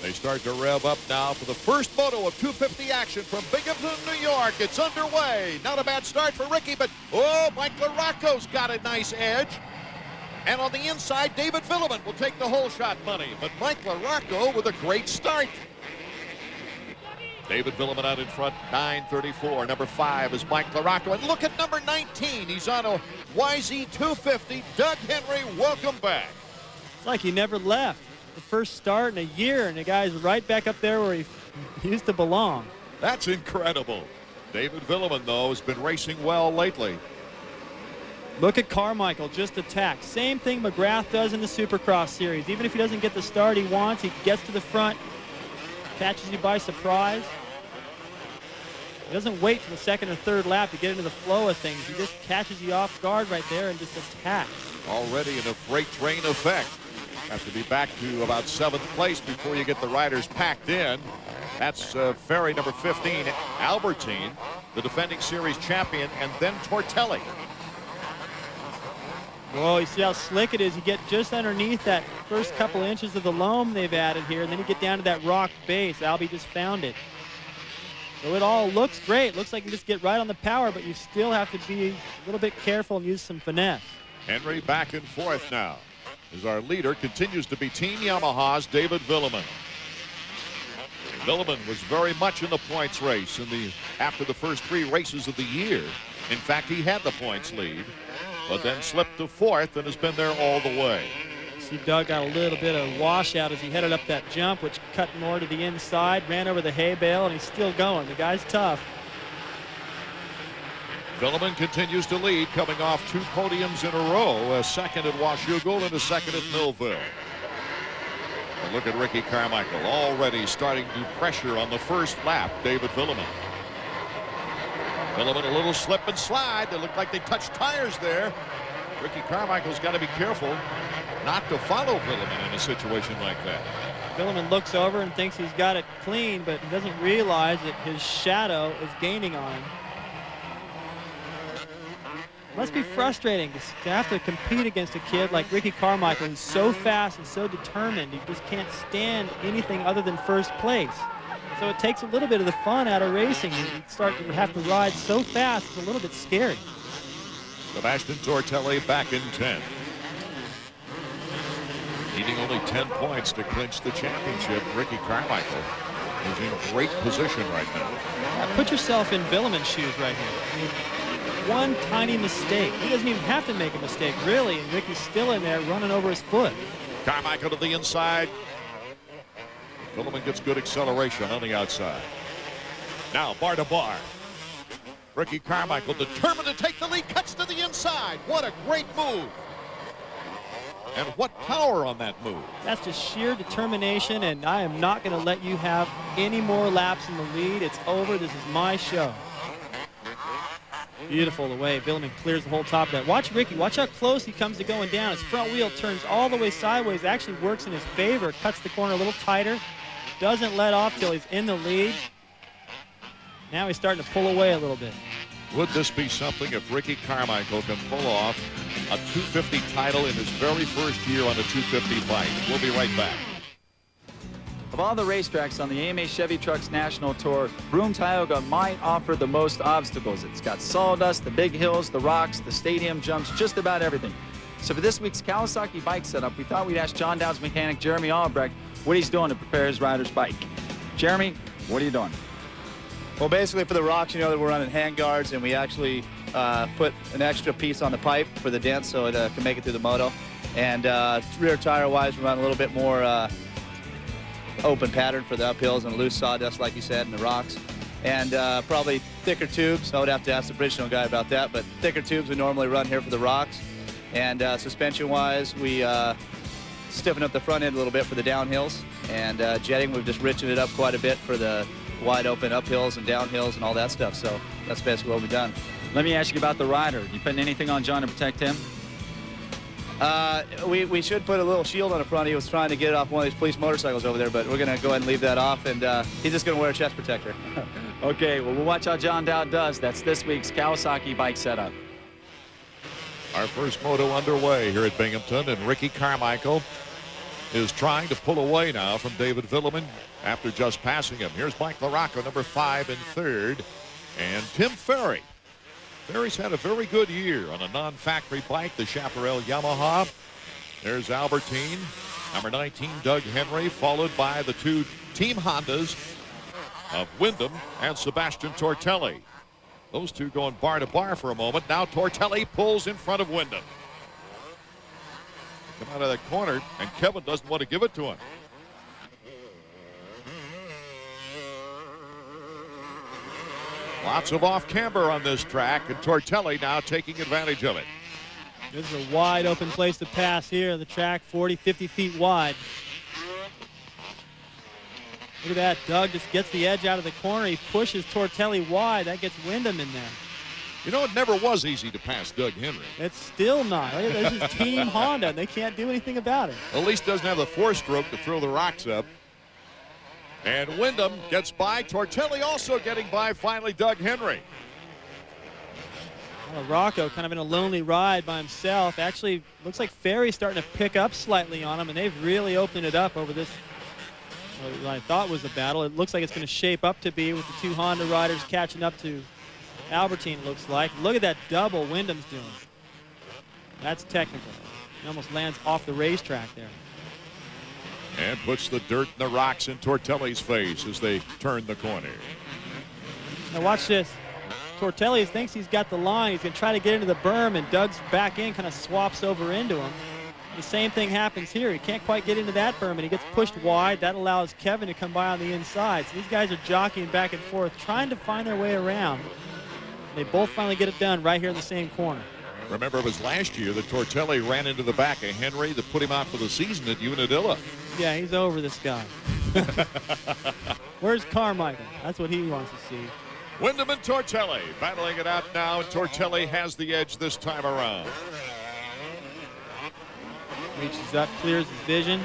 They start to rev up now for the first moto of 250 action from Binghamton, New York. It's underway. Not a bad start for Ricky, but oh, Mike Larocco's got a nice edge. And on the inside, David Vuillemin will take the whole shot money. But Mike Larocco with a great start. David Vuillemin out in front, 9:34. Number 5 is Mike Larocco. And look at number 19. He's on a YZ250. Doug Henry, welcome back. It's like he never left. The first start in a year, and the guy's right back up there where he used to belong. That's incredible. David Vuillemin, though, has been racing well lately. Look at Carmichael, just attack. Same thing McGrath does in the Supercross series. Even if he doesn't get the start he wants, he gets to the front, catches you by surprise. He doesn't wait for the second or third lap to get into the flow of things. He just catches you off guard right there and just attacks. Already in a freight train effect. Have to be back to about 7th place before you get the riders packed in. That's Ferry number 15, Albertine, the defending series champion, and then Tortelli. Well, you see how slick it is. You get just underneath that first couple inches of the loam they've added here, and then you get down to that rock base. Albie just found it. So it all looks great. Looks like you just get right on the power, but you still have to be a little bit careful and use some finesse. Henry back and forth now, as our leader continues to be Team Yamaha's David Vuillemin. Vuillemin was very much in the points race after the first 3 races of the year. In fact, he had the points lead, but then slipped to 4th and has been there all the way. See, Doug got a little bit of washout as he headed up that jump, which cut more to the inside, ran over the hay bale, and he's still going. The guy's tough. Vuillemin continues to lead, coming off 2 podiums in a row, a second at Washougal and a second at Millville. And look at Ricky Carmichael, already starting to pressure on the first lap, David Vuillemin. Vuillemin a little slip and slide. They look like they touched tires there. Ricky Carmichael's got to be careful not to follow Vuillemin in a situation like that. Vuillemin looks over and thinks he's got it clean, but he doesn't realize that his shadow is gaining on him. Must be frustrating to have to compete against a kid like Ricky Carmichael, who's so fast and so determined. He just can't stand anything other than first place. So it takes a little bit of the fun out of racing. You start to have to ride so fast, it's a little bit scary. Sebastian Tortelli back in 10th. Needing only 10 points to clinch the championship, Ricky Carmichael is in great position right now. Put yourself in Vuillemin's shoes right here. I mean, one tiny mistake. He doesn't even have to make a mistake, really, and Ricky's still in there running over his foot. Carmichael to the inside. Vuillemin gets good acceleration on the outside. Now bar to bar. Ricky Carmichael determined to take the lead, cuts to the inside. What a great move. And what power on that move. That's just sheer determination, and I am not going to let you have any more laps in the lead. It's over. This is my show. Beautiful the way Vuillemin clears the whole top of that. Watch Ricky. Watch how close he comes to going down. His front wheel turns all the way sideways. Actually works in his favor. Cuts the corner a little tighter. Doesn't let off till he's in the lead. Now he's starting to pull away a little bit. Would this be something if Ricky Carmichael can pull off a 250 title in his very first year on a 250 bike? We'll be right back. Of all the racetracks on the AMA Chevy Trucks National Tour, Broome-Tioga might offer the most obstacles. It's got sawdust, the big hills, the rocks, the stadium jumps, just about everything. So for this week's Kawasaki bike setup, we thought we'd ask John Dowd's mechanic Jeremy Albrecht what he's doing to prepare his rider's bike. Jeremy, what are you doing? Well, basically for the rocks, you know that we're running hand guards, and we actually put an extra piece on the pipe for the dent so it can make it through the moto. And rear tire-wise, we run a little bit more open pattern for the uphills and loose sawdust, like you said, and the rocks. And probably thicker tubes. I would have to ask the Bridgestone guy about that, but thicker tubes we normally run here for the rocks. And suspension-wise, we stiffen up the front end a little bit for the downhills. And jetting, we've just richened it up quite a bit for the wide open uphills and downhills and all that stuff. So that's basically what we've done. Let me ask you about the rider. You putting anything on John to protect him? We should put a little shield on the front. He was trying to get it off one of these police motorcycles over there, but we're going to go ahead and leave that off, and he's just going to wear a chest protector. Okay, well, we'll watch how John Dowd does. That's this week's Kawasaki bike setup. Our first moto underway here at Binghamton, and Ricky Carmichael is trying to pull away now from David Vuillemin after just passing him. Here's Mike Larocco, number 5 in third, and Tim Ferry. Ferry's had a very good year on a non-factory bike, the Chaparral Yamaha. There's Albertine, number 19, Doug Henry, followed by the 2 Team Hondas of Wyndham and Sebastian Tortelli. Those 2 going bar to bar for a moment. Now Tortelli pulls in front of Wyndham. Come out of that corner, and Kevin doesn't want to give it to him. Lots of off-camber on this track, and Tortelli now taking advantage of it. This is a wide open place to pass here. The track 40, 50 feet wide. Look at that. Doug just gets the edge out of the corner. He pushes Tortelli wide. That gets Wyndham in there. You know, it never was easy to pass Doug Henry. It's still not. This is Team Honda, and they can't do anything about it. At least doesn't have the 4-stroke to throw the rocks up. And Wyndham gets by. Tortelli also getting by, finally, Doug Henry. Well, Larocco kind of in a lonely ride by himself. Actually, looks like Ferry's starting to pick up slightly on him, and they've really opened it up over this, what I thought was a battle. It looks like it's going to shape up to be with the 2 Honda riders catching up to Albertine, looks like. Look at that double Wyndham's doing. That's technical. He almost lands off the racetrack there. And puts the dirt and the rocks in Tortelli's face as they turn the corner. Now watch this. Tortelli thinks he's got the line. He's going to try to get into the berm, and Doug's back in kind of swaps over into him. The same thing happens here. He can't quite get into that berm, and he gets pushed wide. That allows Kevin to come by on the inside. So these guys are jockeying back and forth, trying to find their way around. They both finally get it done right here in the same corner. Remember, it was last year that Tortelli ran into the back of Henry that put him out for the season at Unadilla. Yeah, he's over this guy. Where's Carmichael? That's what he wants to see. Wyndham and Tortelli battling it out now, and Tortelli has the edge this time around. Reaches up, clears his vision.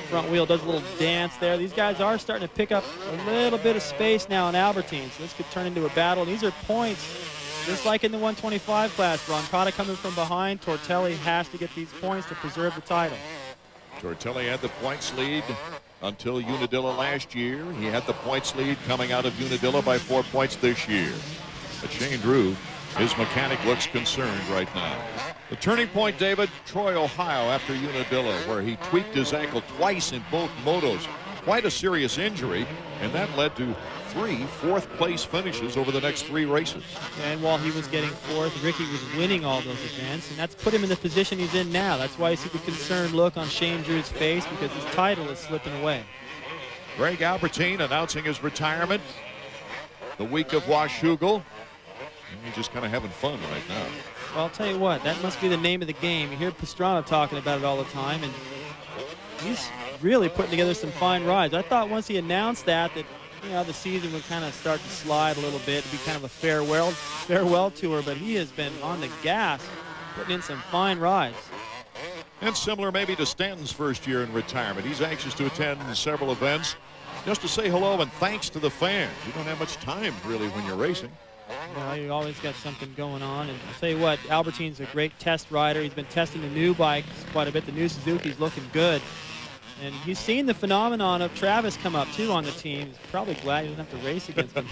Front wheel does a little dance there. These guys are starting to pick up a little bit of space now in Albertine, so this could turn into a battle. These are points, just like in the 125 class. Roncada coming from behind. Tortelli has to get these points to preserve the title. Tortelli had the points lead until Unadilla last year. He had the points lead coming out of Unadilla by 4 points this year. But Shane Drew, his mechanic, looks concerned right now. The turning point, David, Troy, Ohio, after Unadilla, where he tweaked his ankle twice in both motos. Quite a serious injury, and that led to 3 fourth-place finishes over the next 3 races. And while he was getting 4th, Ricky was winning all those events, and that's put him in the position he's in now. That's why you see the concerned look on Shane Drew's face, because his title is slipping away. Greg Albertine announcing his retirement the week of Washougal. He's just kind of having fun right now. Well, I'll tell you what, that must be the name of the game. You hear Pastrana talking about it all the time, and he's really putting together some fine rides. I thought once he announced that you know, the season would kind of start to slide a little bit, to be kind of a farewell tour, but he has been on the gas, putting in some fine rides. And similar maybe to Stanton's first year in retirement. He's anxious to attend several events just to say hello and thanks to the fans. You don't have much time, really, when you're racing. Well, you always got something going on. And I'll tell you what, Albertine's a great test rider. He's been testing the new bikes quite a bit. The new Suzuki's looking good. And he's seen the phenomenon of Travis come up, too, on the team. He's probably glad he doesn't have to race against him.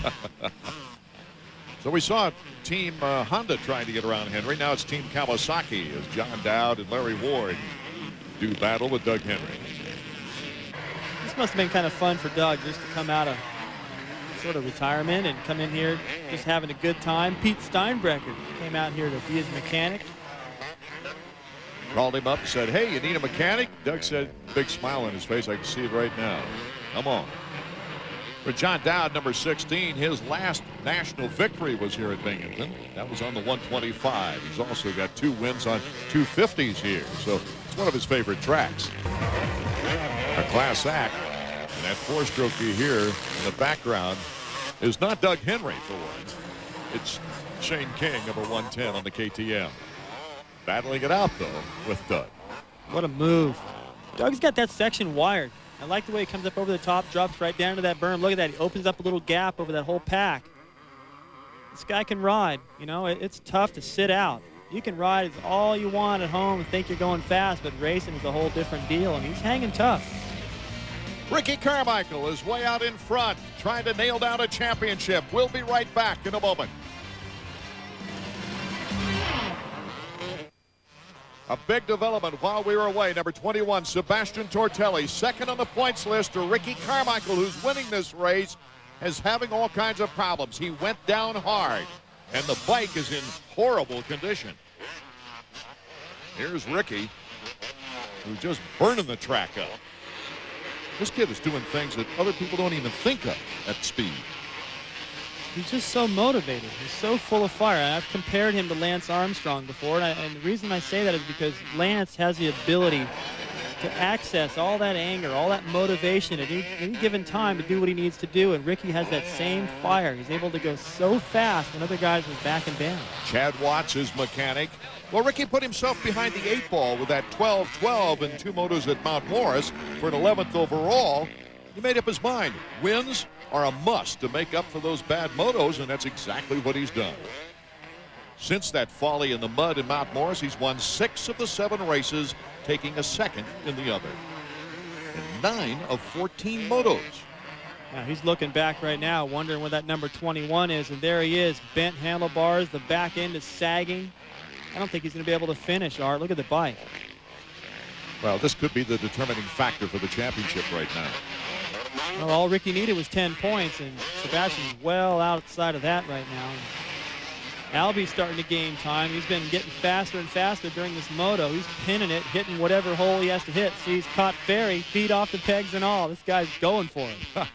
So we saw Team Honda trying to get around Henry. Now it's Team Kawasaki as John Dowd and Larry Ward do battle with Doug Henry. This must have been kind of fun for Doug just to come out of sort of retirement and come in here just having a good time. Pete Steinbrecher came out here to be his mechanic. Called him up and said, hey, you need a mechanic? Doug said, big smile on his face. I can see it right now. Come on. For John Dowd, number 16, his last national victory was here at Binghamton. That was on the 125. He's also got 2 wins on 250s here, so it's one of his favorite tracks. A class act, and that 4-stroke you hear in the background is not Doug Henry for once. It's Shane King, number 110 on the KTM. Battling it out, though, with Doug. What a move. Doug's got that section wired. I like the way he comes up over the top, drops right down to that berm. Look at that. He opens up a little gap over that whole pack. This guy can ride. You know, it's tough to sit out. You can ride all you want at home and think you're going fast, but racing is a whole different deal, and he's hanging tough. Ricky Carmichael is way out in front, trying to nail down a championship. We'll be right back in a moment. A big development while we were away. Number 21, Sebastian Tortelli, second on the points list to Ricky Carmichael, who's winning this race, is having all kinds of problems. He went down hard, and the bike is in horrible condition. Here's Ricky, who's just burning the track up. This kid is doing things that other people don't even think of at speed. He's just so motivated. He's so full of fire. I've compared him to Lance Armstrong before, and the reason I say that is because Lance has the ability to access all that anger, all that motivation at any given time to do what he needs to do, and Ricky has that same fire. He's able to go so fast when other guys are backing down. Chad Watts, his mechanic. Well, Ricky put himself behind the 8 ball with that 12-12 in 2 motos at Mount Morris for an 11th overall. He made up his mind. Wins are a must to make up for those bad motos, and that's exactly what he's done. Since that folly in the mud in Mount Morris, he's won 6 of the 7 races, taking a second in the other. And 9 of 14 motos. Now he's looking back right now, wondering where that number 21 is, and there he is, bent handlebars, the back end is sagging. I don't think he's going to be able to finish, Art. Look at the bike. Well, this could be the determining factor for the championship right now. Well, all Ricky needed was 10 points, and Sebastian's well outside of that right now. Albie's starting to gain time. He's been getting faster and faster during this moto. He's pinning it, hitting whatever hole he has to hit. See, he's caught Ferry, feet off the pegs and all. This guy's going for it.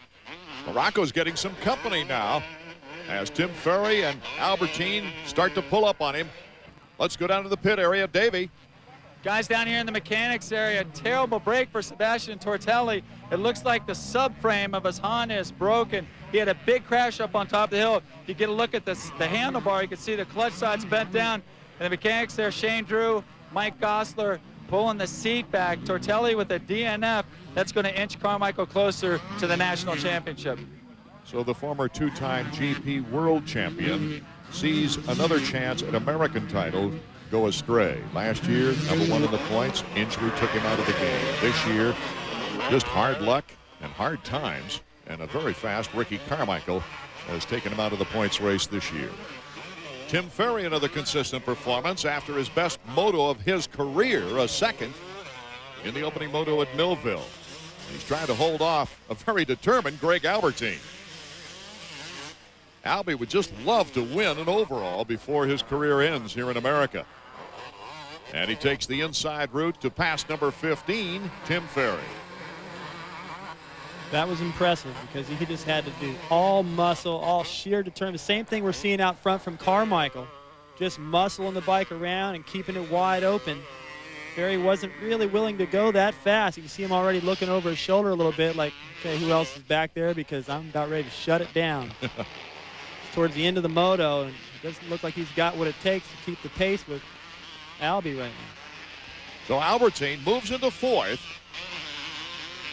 Larocco's getting some company now as Tim Ferry and Albertine start to pull up on him. Let's go down to the pit area. Davey. Guys down here in the mechanics area, terrible break for Sebastian Tortelli. It looks like the subframe of his Honda is broken. He had a big crash up on top of the hill. If you get a look at the handlebar, you can see the clutch side's bent down. And the mechanics there, Shane Drew, Mike Gosler pulling the seat back. Tortelli with a DNF. That's going to inch Carmichael closer to the national championship. So the former 2-time GP world champion sees another chance at American title go astray. Last year, number 1 in the points, injury took him out of the game. This year, just hard luck and hard times, and a very fast Ricky Carmichael has taken him out of the points race this year. Tim Ferry, another consistent performance after his best moto of his career, a second in the opening moto at Millville. He's trying to hold off a very determined Greg Albertine. Albie would just love to win an overall before his career ends here in America. And he takes the inside route to pass number 15, Tim Ferry. That was impressive because he just had to do all muscle, all sheer determination. The same thing we're seeing out front from Carmichael. Just muscling the bike around and keeping it wide open. Ferry wasn't really willing to go that fast. You can see him already looking over his shoulder a little bit like, okay, who else is back there because I'm about ready to shut it down. Towards the end of the moto, and it doesn't look like he's got what it takes to keep the pace with Albie right now. So Albertine moves into 4th.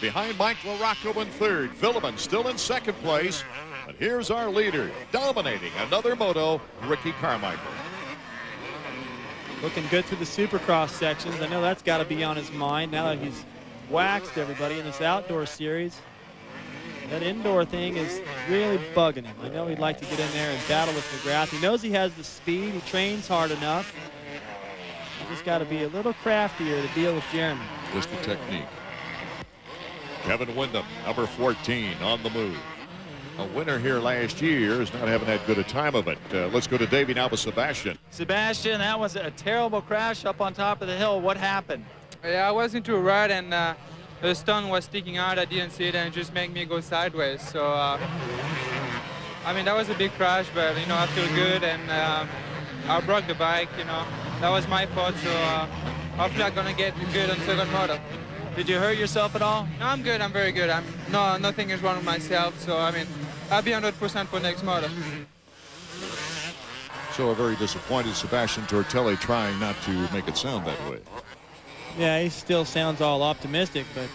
Behind Mike Larocco in 3rd. Vuillemin still in 2nd place. But here's our leader, dominating another moto, Ricky Carmichael. Looking good through the supercross sections. I know that's got to be on his mind now that he's waxed everybody in this outdoor series. That indoor thing is really bugging him. I know he'd like to get in there and battle with McGrath. He knows he has the speed. He trains hard enough. He's just got to be a little craftier to deal with Jeremy. Just the technique. Kevin Windham, number 14, on the move. A winner here last year is not having that good a time of it. Let's go to Davey now with Sebastian. Sebastian, that was a terrible crash up on top of the hill. What happened? Yeah, I was into a rut and the stone was sticking out. I didn't see it and it just made me go sideways. So, I mean, that was a big crash, but, you know, I feel good and I broke the bike, you know. That was my fault, so hopefully I'm going to get good on second moto. Did you hurt yourself at all? No, I'm good. I'm very good. Nothing is wrong with myself, so, I mean, I'll be 100% for next moto. So a very disappointed Sebastian Tortelli trying not to make it sound that way. Yeah, he still sounds all optimistic, but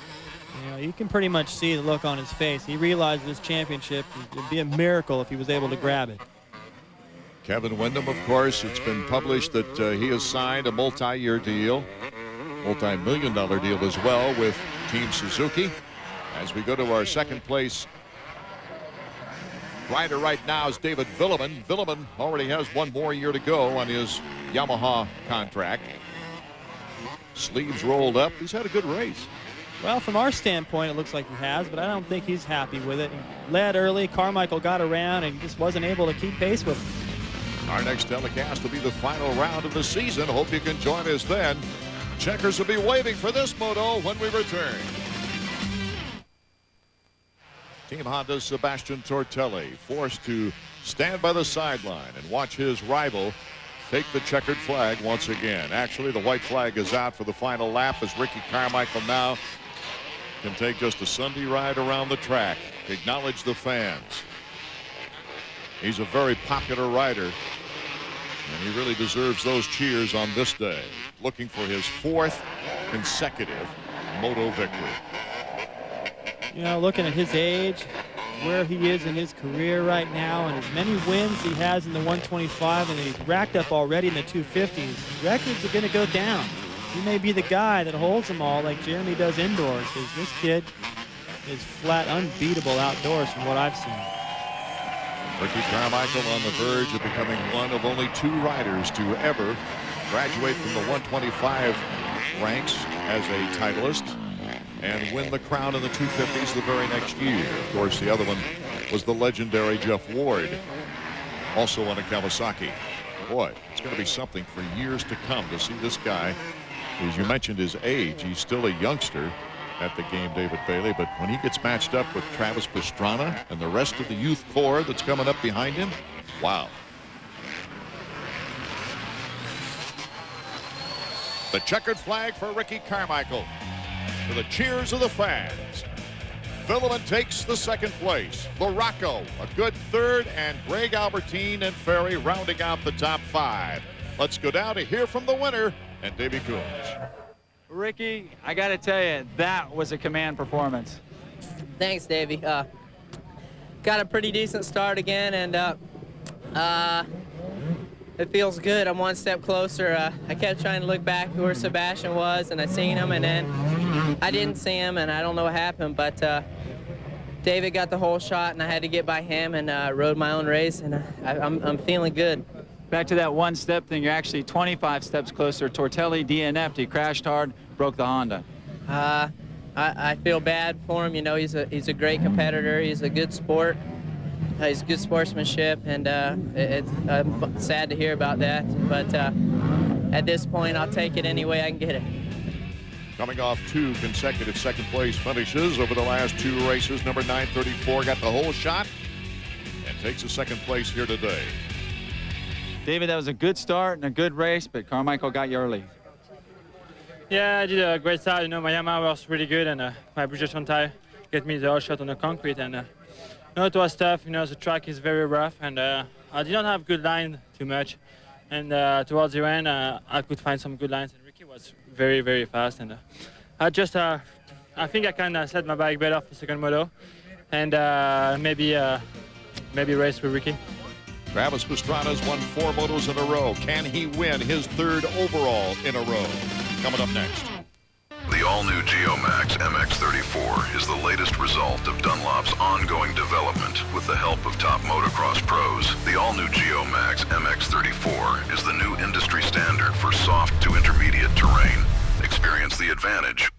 you know, you can pretty much see the look on his face. He realized this championship would be a miracle if he was able to grab it. Kevin Windham, of course, it's been published that he has signed a multi-year deal, multi-million-dollar deal as well with Team Suzuki. As we go to our second place rider right now is David Vuillemin. Vuillemin already has one more year to go on his Yamaha contract. Sleeves rolled up. He's had a good race. Well, from our standpoint, it looks like he has, but I don't think he's happy with it. He led early. Carmichael got around and just wasn't able to keep pace with him. Our next telecast will be the final round of the season. Hope you can join us then. Checkers will be waiting for this moto when we return. Team Honda's Sebastian Tortelli forced to stand by the sideline and watch his rival take the checkered flag once again. Actually, the white flag is out for the final lap as Ricky Carmichael now can take just a Sunday ride around the track. Acknowledge the fans. He's a very popular rider, and he really deserves those cheers on this day. Looking for his 4th consecutive Moto victory. You know, looking at his age, where he is in his career right now, and as many wins he has in the 125 and he's racked up already in the 250s, records are going to go down. He may be the guy that holds them all like Jeremy does indoors, because this kid is flat unbeatable outdoors from what I've seen. Ricky Carmichael on the verge of becoming one of only 2 riders to ever graduate from the 125 ranks as a titleist and win the crown in the 250s the very next year. Of course, the other one was the legendary Jeff Ward, also on a Kawasaki. Boy, it's going to be something for years to come to see this guy. As you mentioned his age, he's still a youngster at the game, David Bailey, but when he gets matched up with Travis Pastrana and the rest of the youth core that's coming up behind him, wow. The checkered flag for Ricky Carmichael. To the cheers of the fans. Vuillemin takes the 2nd place. Larocco, a good 3rd, and Greg Albertine and Ferry rounding out the top 5. Let's go down to hear from the winner and Davey Coons. Ricky, I got to tell you, that was a command performance. Thanks, Davey. Got a pretty decent start again, and it feels good. I'm one step closer. I kept trying to look back where Sebastian was, and I seen him, and then I didn't see him, and I don't know what happened, but David got the whole shot, and I had to get by him and rode my own race, and I'm feeling good. Back to that one-step thing, you're actually 25 steps closer. Tortelli DNF'd. He crashed hard, broke the Honda. I feel bad for him. You know, he's a great competitor. He's a good sport. He's good sportsmanship, and I'm sad to hear about that. But at this point, I'll take it any way I can get it. Coming off 2 consecutive 2nd place finishes over the last 2 races, number 934 got the whole shot and takes a 2nd place here today. David, that was a good start and a good race, but Carmichael got you early. Yeah, I did a great start. You know, my Yamaha was really good, and my Bridgestone tire get me the whole shot on the concrete, and you know, it was tough. You know, the track is very rough, and I did not have good line too much. And towards the end, I could find some good lines, and Ricky was very, very fast. And I think I can set my bike better for 2nd moto, and maybe race with Ricky. Travis Pastrana's won 4 motos in a row. Can he win his 3rd overall in a row? Coming up next. The all-new Geomax MX34 is the latest result of Dunlop's ongoing development with the help of top motocross pros. The all-new Geomax MX34 is the new industry standard for soft to intermediate terrain. Experience the advantage